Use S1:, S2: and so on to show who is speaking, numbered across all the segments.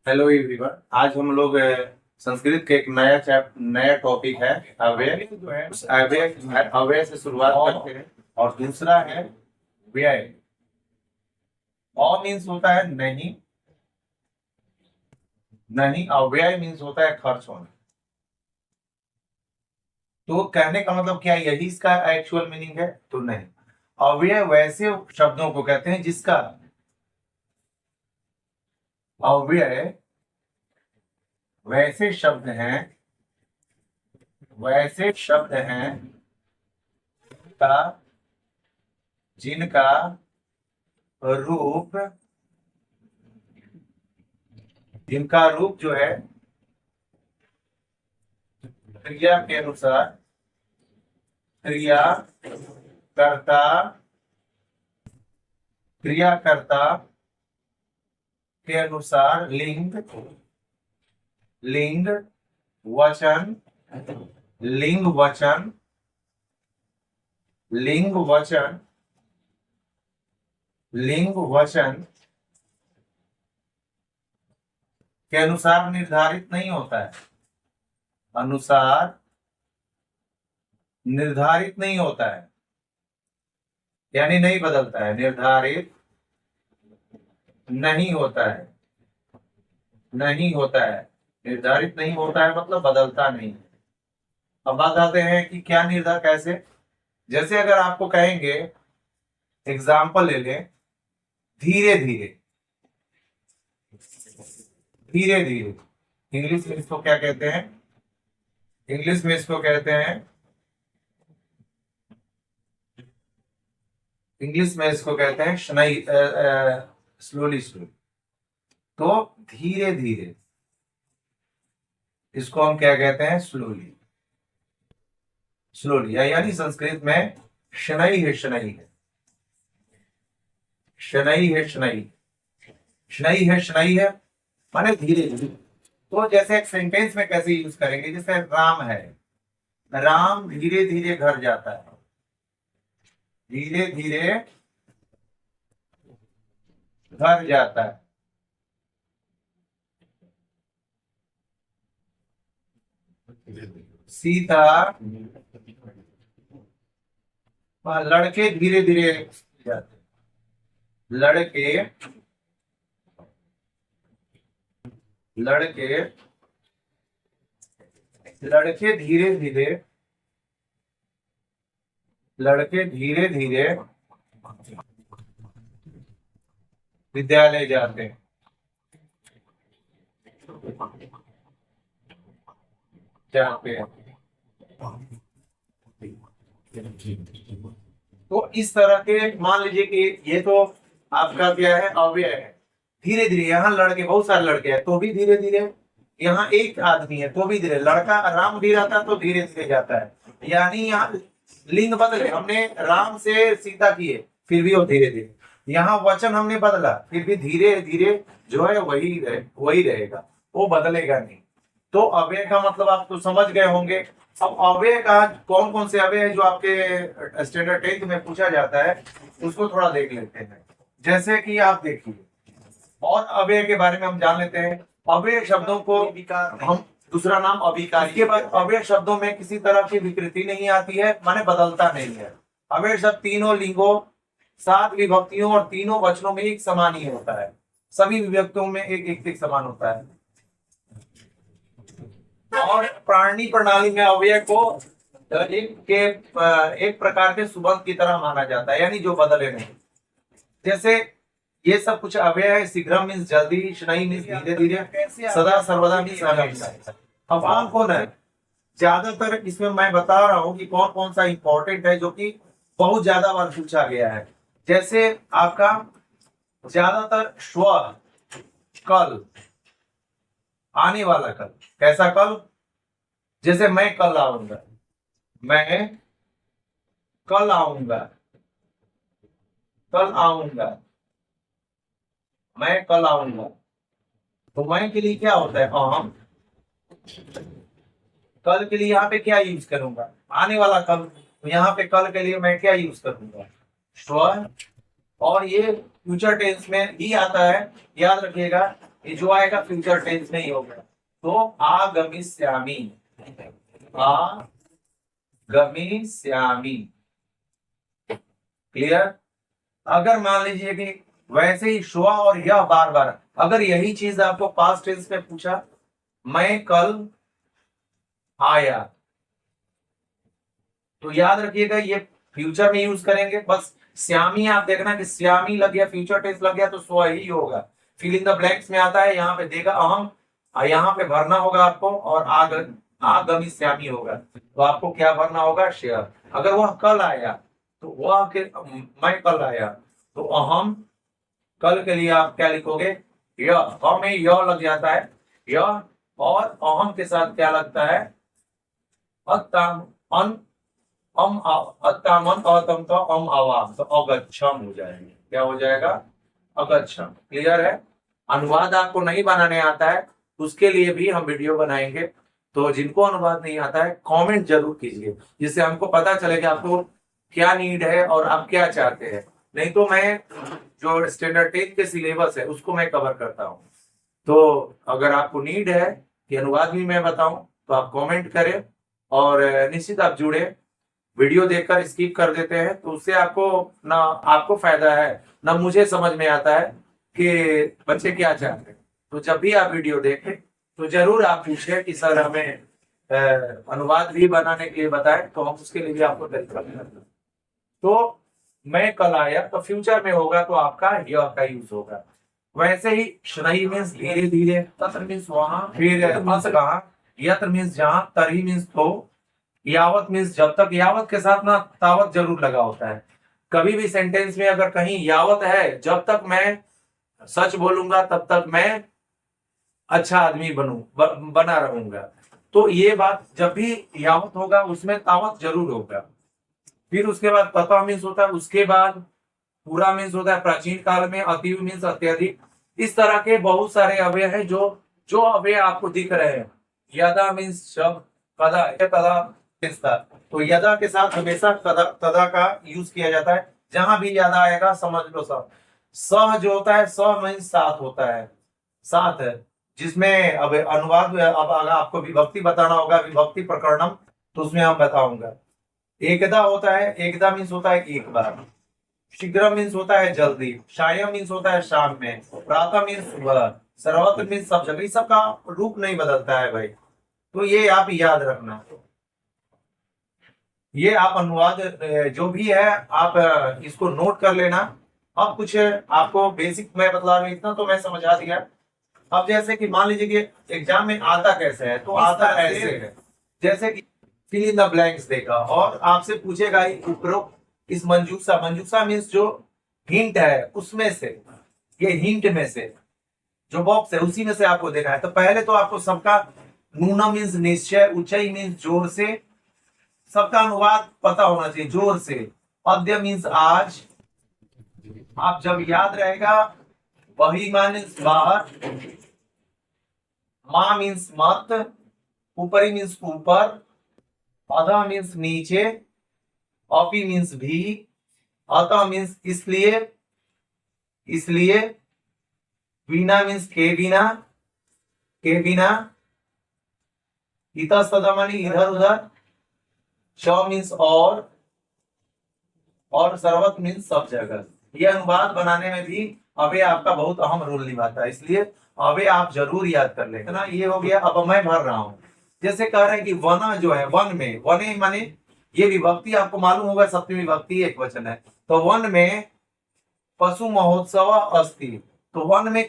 S1: Hello everyone. आज हम लोग संस्कृत के एक नया टॉपिक है अव्यय। जो है अव्यय से शुरुआत करते हैं और दूसरा है व्यय। मीन्स होता है नहीं, नहीं अव्यय मीन्स होता है खर्च होना। तो कहने का मतलब क्या यही इसका एक्चुअल मीनिंग है? तो नहीं, अव्यय वैसे शब्दों को कहते हैं जिसका अव्यय वैसे शब्द हैं, वैसे शब्द हैं का जिनका रूप, जिनका रूप जो है क्रिया के अनुसार, क्रिया कर्ता, क्रिया कर्ता के अनुसार लिंग, लिंग वचन, लिंग वचन, लिंग वचन, लिंग वचन के अनुसार निर्धारित नहीं होता है। अनुसार निर्धारित नहीं होता है, यानी नहीं बदलता है। निर्धारित नहीं होता है, नहीं होता है, निर्धारित नहीं होता है मतलब बदलता नहीं। अब बात आते हैं कि क्या निर्धारित कैसे। जैसे अगर आपको कहेंगे, एग्जाम्पल ले लें, धीरे धीरे, धीरे धीरे, इंग्लिश में इसको क्या कहते हैं? इंग्लिश में इसको कहते हैं, इंग्लिश में इसको कहते हैं स्लोली स्लोली। तो धीरे धीरे इसको हम क्या कहते हैं? स्लोली, स्लोली, यानी संस्कृत में शनै है, शनै है, शनै है, शनै, शनै है, शनै है माने धीरे धीरे। तो जैसे एक सेंटेंस में कैसे यूज करेंगे? जैसे राम है, राम धीरे धीरे घर जाता है, धीरे धीरे घर जाता है। सीता, लड़के धीरे धीरे जाते, लड़के, लड़के, लड़के धीरे धीरे, लड़के धीरे धीरे विद्यालय जाते हैं। जाते हैं। तो इस तरह के मान लीजिए कि ये तो आपका क्या है? अव्यय है। धीरे धीरे, यहाँ लड़के, बहुत सारे लड़के हैं तो भी धीरे धीरे, यहाँ एक आदमी है तो भी धीरे, लड़का राम भी रहता तो धीरे धीरे जाता है। यानी यहाँ लिंग बदले, हमने राम से सीता किए फिर भी वो धीरे धीरे, यहाँ वचन हमने बदला फिर भी धीरे धीरे जो है वही रहेगा, वो बदलेगा नहीं। तो अव्यय का मतलब आप तो समझ गए होंगे। अब अव्यय का कौन कौन से अव्यय है जो आपके स्टैंडर्ड 10th में पूछा जाता है, उसको थोड़ा देख लेते हैं। जैसे कि आप देखिए, और अव्यय के बारे में हम जान लेते हैं। अव्यय शब्दों को हम दूसरा नाम अविकारी के बाद, अव्यय शब्दों में किसी तरह की विकृति नहीं आती है, माने बदलता नहीं है। अव्यय शब्द तीनों लिंगों, 7 विभक्तियों और तीनों वचनों में एक समान ही होता है। सभी विभक्तियों में एक समान होता है। और प्राणी प्रणाली में अव्यय को एक प्रकार के सुबंध की तरह माना जाता है, यानी जो बदले नहीं। जैसे ये सब कुछ अव्यय है। शीघ्र मीन्स जल्दी, शनै मीन्स धीरे धीरे, सदा सर्वदा मीन्स हमेशा। अब कौन कौन है? ज्यादातर इसमें मैं बता रहा हूँ कि कौन कौन सा इंपॉर्टेंट है जो कि बहुत ज्यादा बार पूछा गया है। जैसे आपका ज्यादातर स्व, कल, आने वाला कल। कैसा कल? जैसे मैं कल आऊंगा, मैं कल आऊंगा, कल आऊंगा, मैं कल आऊंगा। तो मैं के लिए क्या होता है? अहम। कल के लिए यहाँ पे क्या यूज करूंगा? आने वाला कल। तो यहाँ पे कल के लिए मैं क्या यूज करूंगा? स्व। और ये फ्यूचर टेंस में ही आता है, याद रखिएगा। ये जो आएगा फ्यूचर टेंस में ही होगा। तो आगमिष्यामि, आगमिष्यामि। क्लियर। अगर मान लीजिए कि वैसे ही श्व और यह बार बार, अगर यही चीज आपको पास्ट टेंस में पूछा, मैं कल आया, तो याद रखिएगा ये फ्यूचर में यूज करेंगे। बस श्यामी आप देखना कि श्यामी लग गया, फ्यूचर टेंस लग गया तो स्व ही होगा। फिल इन द ब्लैंक्स में आता है, यहाँ पे देगा अहम, यहाँ पे भरना होगा आपको, और आगमिष्यामि होगा तो आपको क्या भरना होगा, शेयर। अगर वह कल आया तो वह मैं कल आया, तो अहम कल के लिए आप क्या लिखोगे, यह में यह लग जाता है, यह, और अहम के साथ क्या लगता है, अत्तामन अतम तो आवाम, तो अगच्छम हो जाएगा। क्या हो जाएगा, अगच्छम। क्लियर है। अनुवाद आपको नहीं बनाने आता है उसके लिए भी हम वीडियो बनाएंगे, तो जिनको अनुवाद नहीं आता है कमेंट जरूर कीजिए, जिससे हमको पता चले कि आपको क्या नीड है और आप क्या चाहते हैं। नहीं तो मैं जो स्टैंडर्ड 10 के सिलेबस है उसको मैं कवर करता हूँ। तो अगर आपको नीड है कि अनुवाद भी मैं बताऊं तो आप कमेंट करें, और निश्चित आप जुड़े। वीडियो देखकर स्किप कर देते हैं तो उससे आपको फायदा है ना, मुझे समझ में आता है कि बच्चे क्या चाहते हैं। तो जब भी आप वीडियो देखें तो जरूर आप पूछें कि सर हमें अनुवाद भी बनाने के लिए बताएं, तो हम उसके लिए भी आपको तरीका बताएंगे। तो मैं कल आया तो फ्यूचर में होगा तो आपका यह का यूज होगा। वैसे ही शनई मीन्स धीरे धीरे, तत्र मीन्स वहां, फिर अस कहां, यत्र मीन्स जहां, तरही मीन्स तो, यावत मीन्स जब तक। यावत के साथ ना तावत जरूर लगा होता है। कभी भी सेंटेंस में अगर कहीं यावत है, जब तक मैं सच बोलूंगा तब तक मैं अच्छा आदमी बना रहूंगा, तो ये बात जब भी यावत होगा उसमें तावत जरूर होगा। फिर उसके बाद तथा मीन्स होता है, उसके बाद पूरा मीन्स होता है प्राचीन काल में, अतीव मीन्स अत्यधिक। इस तरह के बहुत सारे अव्यय हैं जो अव्यय आपको दिख रहे हैं। यदा मीन्स जब, कदा, तदा, तो यदा के साथ हमेशा तदा का यूज किया जाता है। जहां भी यदा आएगा समझ लो सब। सह जो होता है, सह मीन्स साथ होता है, साथ है, जिसमें अब अनुवाद, अब अगर आपको विभक्ति बताना होगा, विभक्ति प्रकरणम, तो उसमें हम बताऊंगा। एकदा होता है, एकदा मीन्स होता है एक बार। शीघ्र मीन्स होता है जल्दी। सायं मीन्स होता है शाम में। प्रातः मीन्स सुबह। सर्वत्र मीन्स सब जगह। सबका रूप नहीं बदलता है भाई, तो ये आप याद रखना। ये आप अनुवाद जो भी है आप इसको नोट कर लेना। अब कुछ आपको बेसिक मैं बता रहा हूं, इतना तो मैं समझा दिया। अब जैसे कि मान लीजिए कि एग्जाम में आता कैसे है, तो आता ऐसे है, जैसे कि फिल इन द ब्लैंक्स देगा और आपसे पूछेगा उपरोक्त इस मंजूषा मीन्स जो हिंट है उसमें से, ये हिंट में से जो बॉक्स है उसी में से आपको देना है। तो पहले तो आपको सबका नूना मीन्स निश्चय, ऊंचाई मीन्स जोर से, सबका अनुवाद पता होना चाहिए जोर से। अद्य मीन्स आज, आप जब याद रहेगा। वही मीन्स बाहर, माँ मीन्स मत, ऊपरी मीन्स ऊपर, अधा मीन्स नीचे, अपी मीन्स भी, अतः मीन्स इसलिए, बिना मीन्स के बिना, इतस्ततमनि इधर उधर, च मीन्स और सर्वत मीन्स सब जगह। ये अनुवाद बनाने में भी अव्यय आपका बहुत अहम रोल निभाता है, इसलिए अव्यय आप जरूर याद कर लें ना। ये हो गया। अब मैं भर रहा हूं, जैसे कह रहे हैं कि वना जो है, वन में, वने माने ये विभक्ति आपको मालूम होगा, सप्तमी विभक्ति एक वचन है। तो वन में पशु महोत्सव अस्ति, तो वन में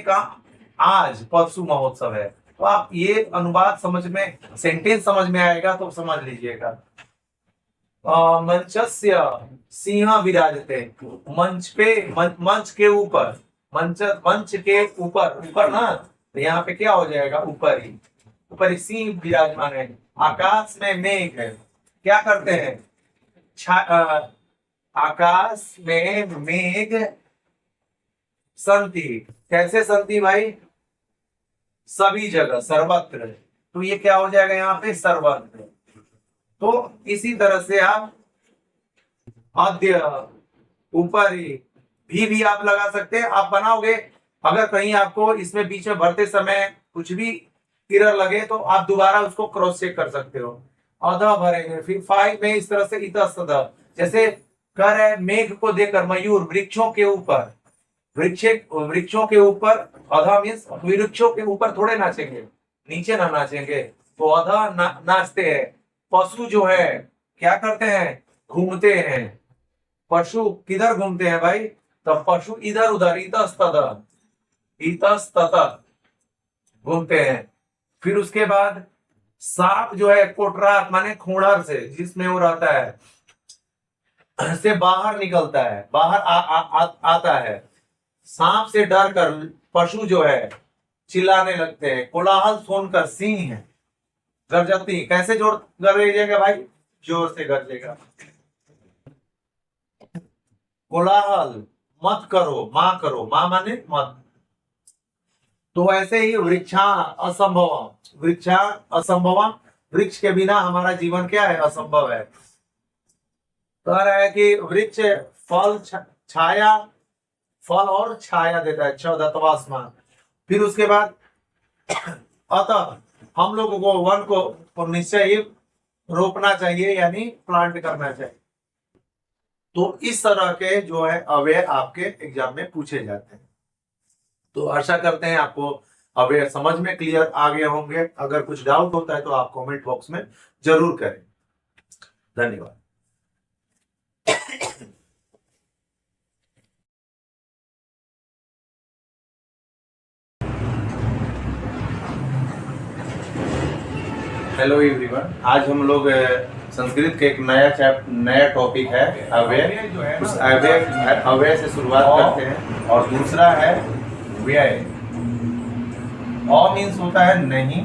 S1: कहा आज पशु महोत्सव है। तो आप ये अनुवाद समझ में, सेंटेंस समझ में आएगा तो समझ लीजिएगा। मंचस्य सिंह विराजते, मंच के ऊपर, मंच के ऊपर ना, तो यहाँ पे क्या हो जाएगा, ऊपर ही सिंह विराजमान है। आकाश में मेघ है, क्या करते हैं, आकाश में मेघ संति, कैसे संति भाई, सभी जगह, सर्वत्र। तो ये क्या हो जाएगा यहाँ पे, सर्वत्र। तो इसी तरह से आप अद्य, ऊपर ही भी आप लगा सकते हैं। आप बनाओगे अगर कहीं आपको इसमें बीच में भरते समय कुछ भी एरर लगे तो आप दोबारा उसको क्रॉस चेक कर सकते हो। अध भरेंगे, फिर 5 में इस तरह से इतस्तत, जैसे कर है मेघ को देकर मयूर वृक्षों के ऊपर, वृक्षों के ऊपर, अधा मीन्स वृक्षों के ऊपर थोड़े नाचेंगे, नीचे ना नाचेंगे, तो अधा नाचते हैं। पशु जो है क्या करते हैं, घूमते हैं। पशु किधर घूमते हैं भाई, तो पशु इधर उधर, इतस्तत घूमते हैं। फिर उसके बाद सांप जो है कोटरात माने खूंडर से, जिसमें वो रहता है, से बाहर निकलता है, बाहर आता है। सांप से डर कर पशु जो है चिल्लाने लगते हैं। कोलाहल सुनकर सिंह गरजती, कैसे जोर गरजेगा भाई, जोर से गरजेगा। कोलाहल मत करो, माँ माने मत। तो ऐसे ही वृक्षा असंभव, वृक्ष के बिना हमारा जीवन क्या है, असंभव है। कह रहा है कि वृक्ष फल और छाया देता है, 14वां आसमान। फिर उसके बाद अतः हम लोगों को वन को निश्चय ही रोपना चाहिए, यानी प्लांट करना चाहिए। तो इस तरह के जो है अव्यय आपके एग्जाम में पूछे जाते हैं। तो आशा करते हैं आपको अव्यय समझ में क्लियर आ गए होंगे। अगर कुछ डाउट होता है तो आप कमेंट बॉक्स में जरूर करें। धन्यवाद। हेलो एवरीवन, आज हम लोग संस्कृत के एक नया टॉपिक है अव्यय। उस अव्यय से शुरुआत करते हैं। और दूसरा है व्यय। अ मीन्स होता है नहीं,